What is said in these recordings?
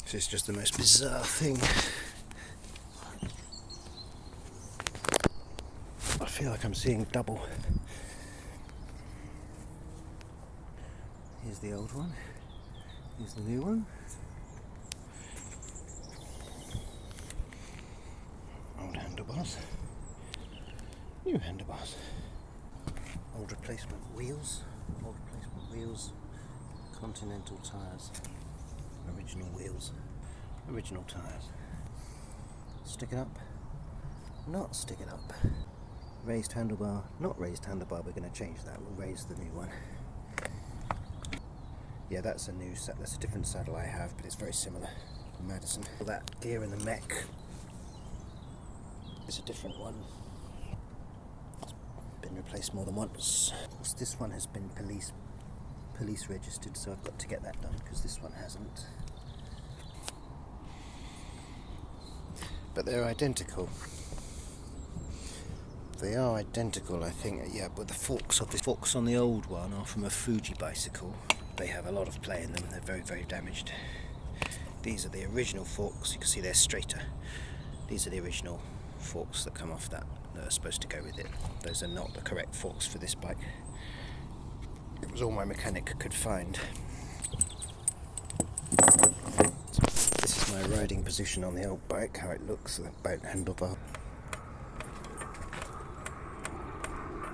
This is just the most bizarre thing. I feel like I'm seeing double. Here's the old one. Here's the new one. Old handlebars. New handlebars. Old replacement wheels. Old replacement wheels. Continental tyres. Original wheels. Original tyres. Stick it up. Not stick it up. Raised handlebar. Not raised handlebar. We're going to change that. We'll raise the new one. Yeah, that's a new set. That's a different saddle I have, but it's very similar. Madison. That gear in the mech is a different one. It's been replaced more than once. This one has been police registered, so I've got to get that done because this one hasn't. But they're identical. They are identical, I think. Yeah, but the forks on the old one are from a Fuji bicycle. They have a lot of play in them. They're very, very damaged. These are the original forks. You can see they're straighter. These are the original forks that come off that are supposed to go with it. Those are not the correct forks for this bike. It was all my mechanic could find. This is my riding position on the old bike, how it looks, the boat handlebar.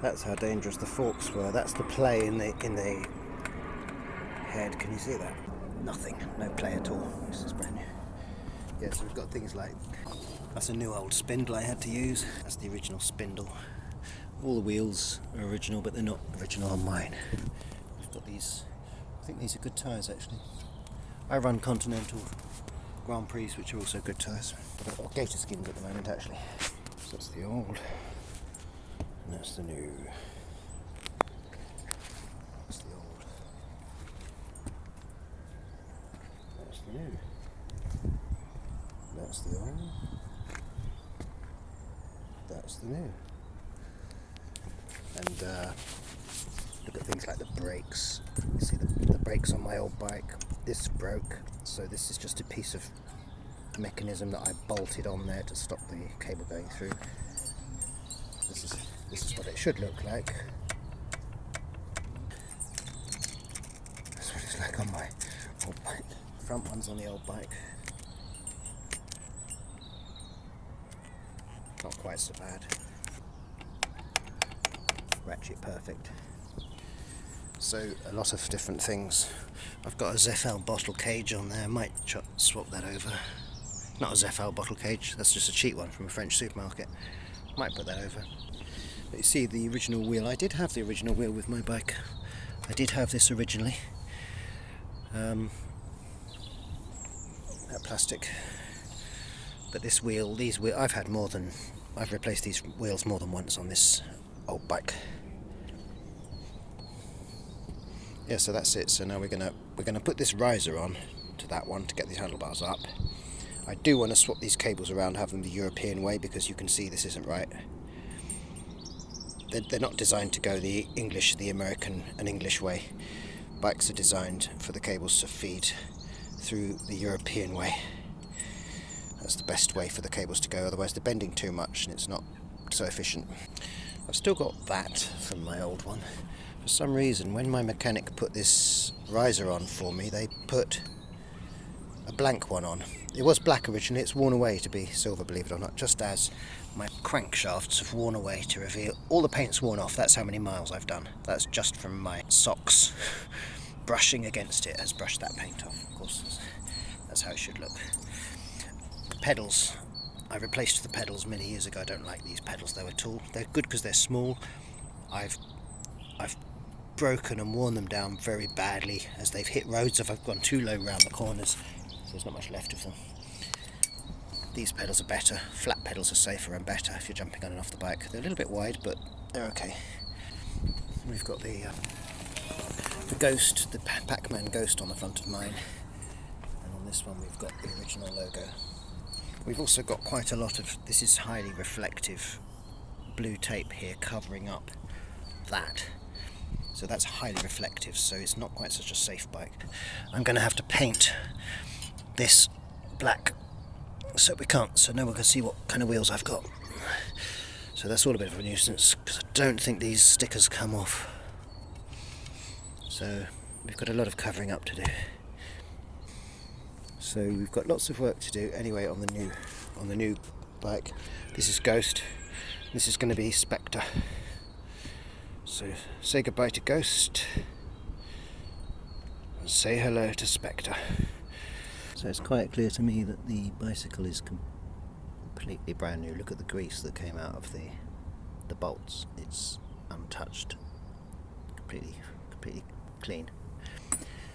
That's how dangerous the forks were. That's the play in the head. Can you see that? Nothing, no play at all. This is brand new. Yeah, so we've got things like, that's a new old spindle I had to use. That's the original spindle. All the wheels are original, but they're not original on mine. We've got these, I think these are good tyres actually. I run Continental Grand Prix, which are also good tyres. I've got gator skins at the moment actually. So that's the old, and that's the new. That's the old. That's the new. That's the old. That's the new. And look at things like the brakes. You see the brakes on my old bike. This broke, so this is just a piece of mechanism that I bolted on there to stop the cable going through. This is what it should look like. That's what it's like on my old bike. Front one's on the old bike. Not quite so bad. Ratchet perfect. So a lot of different things. I've got a Zeffel bottle cage on there. I might swap that over. Not a Zeffel bottle cage. That's just a cheap one from a French supermarket. Might put that over. But you see the original wheel. I did have the original wheel with my bike. I did have this originally. That plastic. But this wheel, I've replaced these wheels more than once on this old bike. Yeah, so that's it. So now we're gonna put this riser on to that one to get these handlebars up. I do want to swap these cables around, have them the European way, because you can see this isn't right. They're not designed to go the English, the American and English way. Bikes are designed for the cables to feed through the European way. That's the best way for the cables to go, otherwise they're bending too much and it's not so efficient. I've still got that from my old one. For some reason, when my mechanic put this riser on for me, they put a blank one on. It was black originally, it's worn away to be silver, believe it or not, just as my crankshafts have worn away to reveal. All the paint's worn off, that's how many miles I've done. That's just from my socks. Brushing against it has brushed that paint off, of course. That's how it should look. Pedals. I replaced the pedals many years ago. I don't like these pedals though at all. They're good because they're small. I've broken and worn them down very badly as they've hit roads. If I've gone too low round the corners, so there's not much left of them. These pedals are better. Flat pedals are safer and better if you're jumping on and off the bike. They're a little bit wide, but they're okay. We've got the Ghost, the Pac-Man Ghost on the front of mine, and on this one we've got the original logo. We've also got quite a lot of, this is highly reflective blue tape here covering up that. So that's highly reflective, so it's not quite such a safe bike. I'm going to have to paint this black, so we can't, so no one can see what kind of wheels I've got. So that's all a bit of a nuisance, because I don't think these stickers come off. So we've got a lot of covering up to do. So we've got lots of work to do anyway on the new bike. This is Ghost. This is going to be Spectre. So say goodbye to Ghost. And say hello to Spectre. So it's quite clear to me that the bicycle is completely brand new. Look at the grease that came out of the bolts. It's untouched. Completely clean.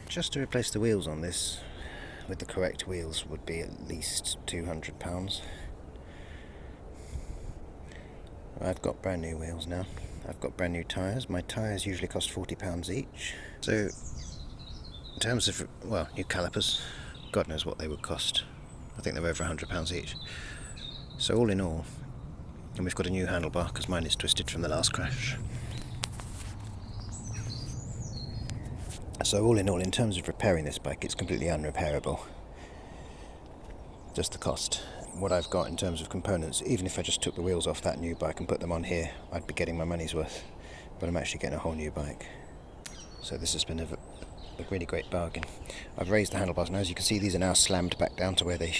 Just to replace the wheels on this with the correct wheels would be at least £200. I've got brand new wheels now. I've got brand new tyres. My tyres usually cost £40 each. So in terms of, well, new calipers, God knows what they would cost. I think they're over £100 each. So all in all, and we've got a new handlebar because mine is twisted from the last crash. So all in all, in terms of repairing this bike, it's completely unrepairable. Just the cost. What I've got in terms of components, even if I just took the wheels off that new bike and put them on here, I'd be getting my money's worth. But I'm actually getting a whole new bike. So this has been a really great bargain. I've raised the handlebars, and as you can see, these are now slammed back down to where they're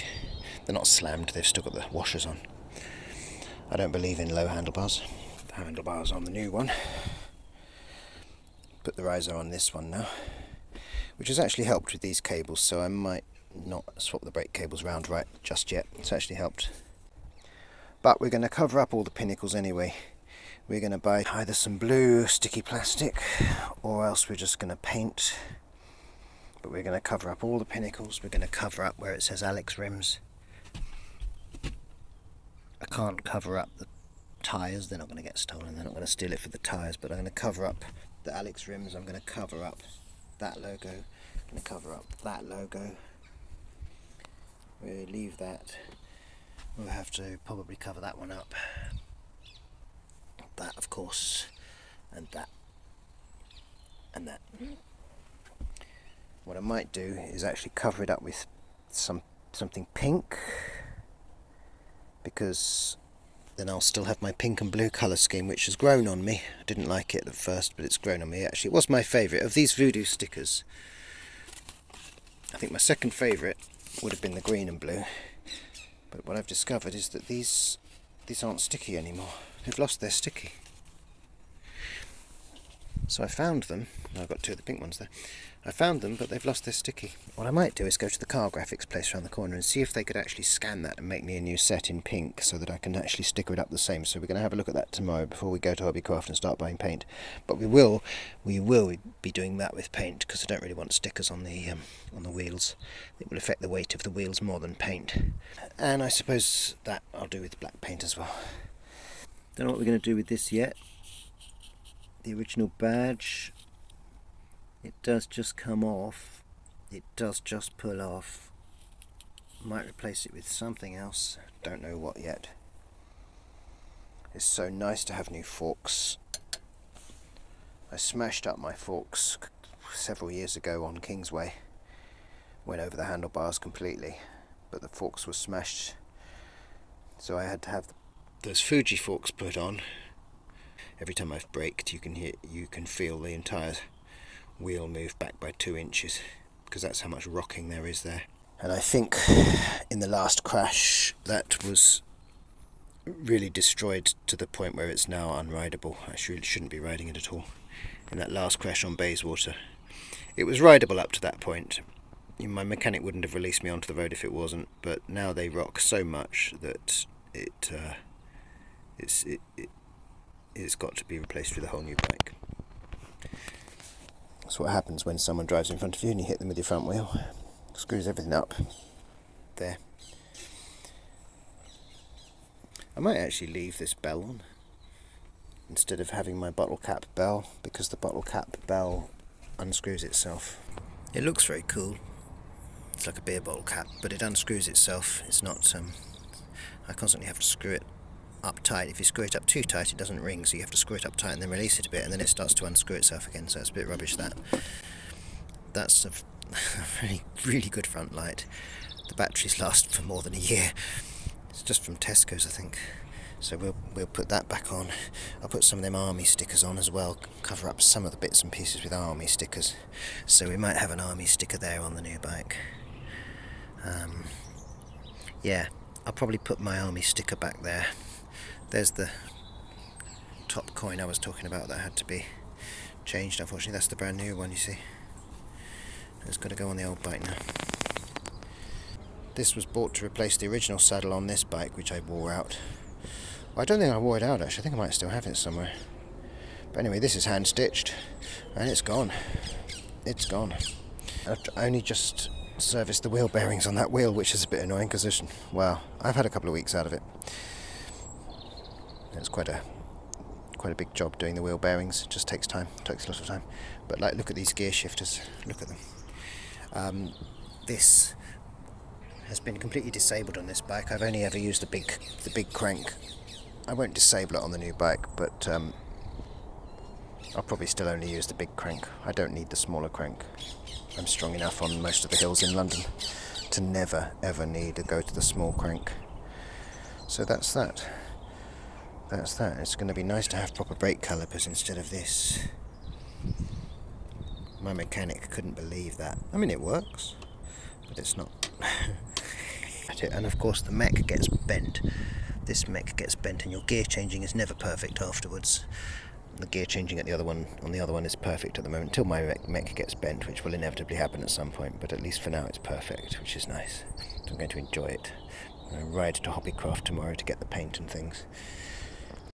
not slammed, they've still got the washers on. I don't believe in low handlebars. The handlebars on the new one. Put the riser on this one now, which has actually helped with these cables, so I might not swap the brake cables round right just yet. It's actually helped. But we're going to cover up all the pinnacles anyway. We're going to buy either some blue sticky plastic or else we're just going to paint. But we're going to cover up all the pinnacles. We're going to cover up where it says Alex rims. I can't cover up the tyres, they're not going to get stolen, they're not going to steal it for the tyres, but I'm going to cover up the Alex rims, I'm going to cover up that logo, I'm going to cover up that logo. We'll leave that, we'll have to probably cover that one up, that of course, and that, and that. What I might do is actually cover it up with something pink, because then I'll still have my pink and blue colour scheme, which has grown on me. I didn't like it at first, but it's grown on me. Actually, it was my favourite of these voodoo stickers. I think my second favourite would have been the green and blue. But what I've discovered is that these aren't sticky anymore. They've lost their sticky. So I found them. I've got two of the pink ones there. I found them, but they've lost their sticky. What I might do is go to the car graphics place around the corner and see if they could actually scan that and make me a new set in pink so that I can actually sticker it up the same. So we're going to have a look at that tomorrow before we go to Hobbycraft and start buying paint. But we will be doing that with paint, because I don't really want stickers on the wheels. It will affect the weight of the wheels more than paint. And I suppose that I'll do with black paint as well. Don't know what we're going to do with this yet. The original badge, it does just come off, it does just pull off. Might replace it with something else, don't know what yet. It's so nice to have new forks. I smashed up my forks several years ago on Kingsway, went over the handlebars completely, but the forks were smashed, so I had to have those Fuji forks put on. Every time I've braked, you can feel the entire wheel move back by 2 inches, because that's how much rocking there is there. And I think in the last crash that was really destroyed to the point where it's now unrideable. I shouldn't be riding it at all. In that last crash on Bayswater, it was rideable up to that point. My mechanic wouldn't have released me onto the road if it wasn't, but now they rock so much that it's got to be replaced with a whole new bike. That's what happens when someone drives in front of you and you hit them with your front wheel. Screws everything up. There. I might actually leave this bell on instead of having my bottle cap bell, because the bottle cap bell unscrews itself. It looks very cool. It's like a beer bottle cap, but it unscrews itself. It's not. I constantly have to screw it up tight. If you screw it up too tight, it doesn't ring, so you have to screw it up tight and then release it a bit, and then it starts to unscrew itself again. So it's a bit rubbish. That's a really, really good front light. the batteries last for more than a year. It's just from Tesco's, I think. So we'll put that back on. I'll put some of them army stickers on as well, cover up some of the bits and pieces with army stickers. So we might have an army sticker there on the new bike. Yeah, I'll probably put my army sticker back there. There's the top coin I was talking about that had to be changed. Unfortunately, that's the brand new one, you see. It's got to go on the old bike now. This was bought to replace the original saddle on this bike, which I wore out. Well, I don't think I wore it out, actually. I think I might still have it somewhere. But anyway, this is hand stitched, and it's gone. It's gone. I've only just serviced the wheel bearings on that wheel, which is a bit annoying because I've had a couple of weeks out of it. It's quite a big job doing the wheel bearings. It just takes time. It takes a lot of time. But look at these gear shifters. Look at them. This has been completely disabled on this bike. I've only ever used the big crank. I won't disable it on the new bike, but I'll probably still only use the big crank. I don't need the smaller crank. I'm strong enough on most of the hills in London to never ever need to go to the small crank. So that's that. That's that. It's going to be nice to have proper brake calipers instead of this. My mechanic couldn't believe that. I mean, it works, but it's not. And of course the mech gets bent. This mech gets bent, and your gear changing is never perfect afterwards. The gear changing on the other one is perfect at the moment, until my mech gets bent, which will inevitably happen at some point, but at least for now it's perfect, which is nice. So I'm going to enjoy it. I'm going to ride to Hobbycraft tomorrow to get the paint and things.